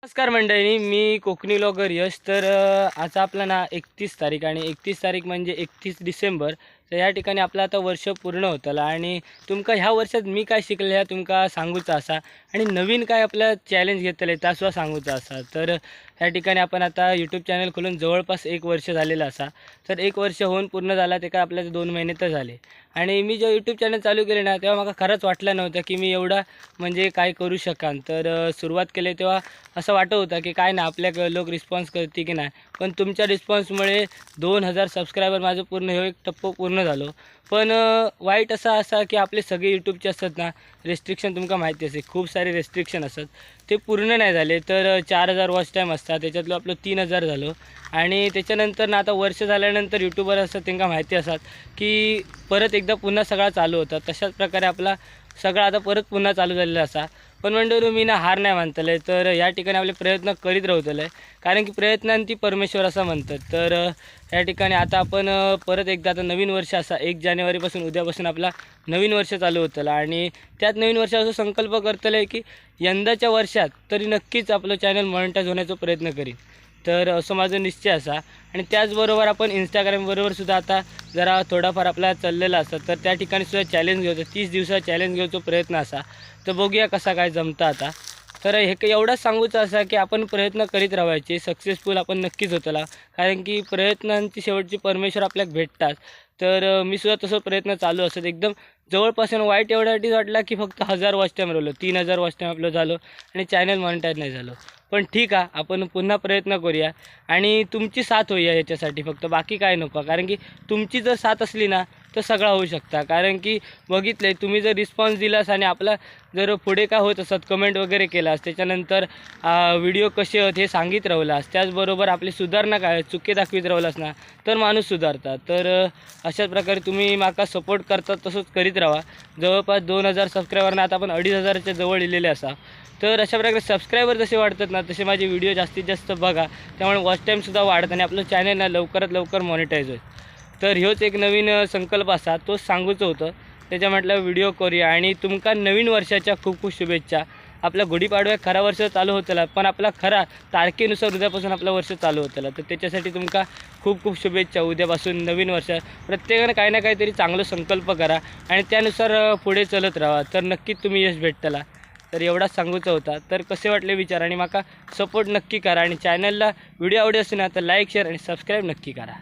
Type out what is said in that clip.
नमस्कार मंडळी, मी कोकणी ब्लॉगर यश. तर आज आपला ना 31 तारीख आणि 31 तारीख म्हणजे 31 डिसेंबर. तर या ठिकाणी आपलं आता वर्ष पूर्ण होतं आणि तुमका ह्या वर्षात मी काय शिकले ह्या तुमका सांगूचा असा आणि नवीन काय आपलं चॅलेंज घेतले त्यासुद्धा सांगूचा असा. तर ह्या ठिकाणी आपण आता यूट्यूब चॅनल खोलून जवळपास 1 वर्ष झालेलं असा. तर 1 वर्ष होऊन पूर्ण झाला ते काय आपल्याला 2 महिने तर झाले. आणि मी जेव्हा यूट्यूब चॅनल चालू केले ना तेव्हा मला खरंच वाटलं नव्हतं की मी एवढा म्हणजे काय करू शकान. तर सुरुवात केली तेव्हा असं वाटत होतं की काय ना आपल्या लोक रिस्पॉन्स करते की नाही. पण तुमच्या रिस्पॉन्समुळे 2000 सबस्क्रायबर माझं पूर्ण हे एक टप्पो पूर्ण झालो. पण वाईट असा की आपले सगळे यूट्यूबचे असतात ना रेस्ट्रिक्शन तुमका माहिती असेल, खूप सारे रेस्ट्रिक्शन असतात, ते पूर्ण नाही झाले. तर 4000 वॉच टाईम असतात, त्याच्यातलं आपलं 3000 झालं. आणि त्याच्यानंतर ना आता वर्ष झाल्यानंतर यूट्यूबर असतात त्यांना माहिती असतात की परत एकदा पुन्हा सगळा चालू होता. तशाच प्रकारे आपला सगळा आता परत पुन्हा चालू झालेला असा. पण मंडळी मी ना हार नाही मानतले. तर या ठिकाणी आपले प्रयत्न करीत राहतले, कारण की प्रयत्नांती परमेश्वर असं म्हणतात. तर या ठिकाणी आता आपण परत एकदा आता नवीन वर्ष असा 1 जानेवारीपासून उद्यापासून आपला नवीन वर्ष चालू होतं आणि त्यात नवीन वर्ष असं संकल्प करतलं आहे की यंदाच्या वर्षात तरी नक्कीच आपलं चॅनल मॉनिटाईज होण्याचा प्रयत्न करीन. तर असं माझं निश्चय असा. आणि त्याचबरोबर आपण इंस्टाग्रामबरोबर सुद्धा आता जरा थोडाफार आपला चाललेला असतात. तर त्या ठिकाणी सुद्धा चॅलेंज घेतो, 30 दिवसाचा चॅलेंज घ्यायचा प्रयत्न असा. तर बघूया कसा काय जमतं आता. तर हे एवढंच सांगूचं असं की आपण प्रयत्न करीत राहायचे, सक्सेसफुल आपण नक्कीच होतला, कारण की प्रयत्नांची शेवटची परमेश्वर आपल्याला भेटतात. तर मी सुद्धा तसं प्रयत्न चालू असत. एकदम जवळपासून वाईट एवढ्यासाठी वाटला की फक्त 1000 वॉच टाईम राहिलो, 3000 वॉच टाईम आपलं झालं आणि चॅनल मॉनिटाईज नाही झालं. पण ठीक आहे, आपण पुन्हा प्रयत्न करूया आणि तुमची साथ होईया याच्यासाठी, फक्त बाकी काय नको. कारण की तुमची जर साथ असली ना तर सगळं होऊ शकता. कारण की बघितलं आहे तुम्ही जर रिस्पॉन्स दिलास आणि आपला जर पुढे काय होत असत कमेंट वगैरे केलास, त्याच्यानंतर व्हिडिओ कसे होत हे सांगित राहिलास, त्याचबरोबर आपली सुधारणा काय चुके दाखवित राहिलास ना तर माणूस सुधारतात. तर अशाच प्रकारे तुम्ही माका सपोर्ट करतात तसंच करीत राहा. जवळपास 2000 सबस्क्रायबरना आता आपण 2500च्या जवळ लिहिलेले असा. तर अशा प्रकारे सबस्क्रायबर जसे वाढतात ना तसे माझे व्हिडिओ जास्तीत जास्त बघा, त्यामुळे वॉच टाईमसुद्धा वाढत आणि आपलं चॅनल ना लवकरात लवकर मॉनिटाईज होईल. तर ह्योच एक नवीन संकल्प असा, तोच सांगूचं होतं. त्याच्या म्हटलं व्हिडिओ करूया. आणि तुमका नवीन वर्षाच्या खूप खूप शुभेच्छा. आपला गुढीपाडव्या खरा वर्ष चालू होतं, पण आपला खरा तारखेनुसार उद्यापासून आपलं वर्ष चालू होतं. तर त्याच्यासाठी तुमका खूप खूप शुभेच्छा. उद्यापासून नवीन वर्ष प्रत्येकानं काही ना काहीतरी चांगलं संकल्प करा आणि त्यानुसार पुढे चलत राहा, तर नक्कीच तुम्ही यश भेटतला. तर एवढाच सांगूचा होता. तर कसे वाटले विचार आणि माका सपोर्ट नक्की करा आणि चॅनलला व्हिडिओ आवडत असेल ना तर लाईक शेअर आणि सबस्क्राईब नक्की करा.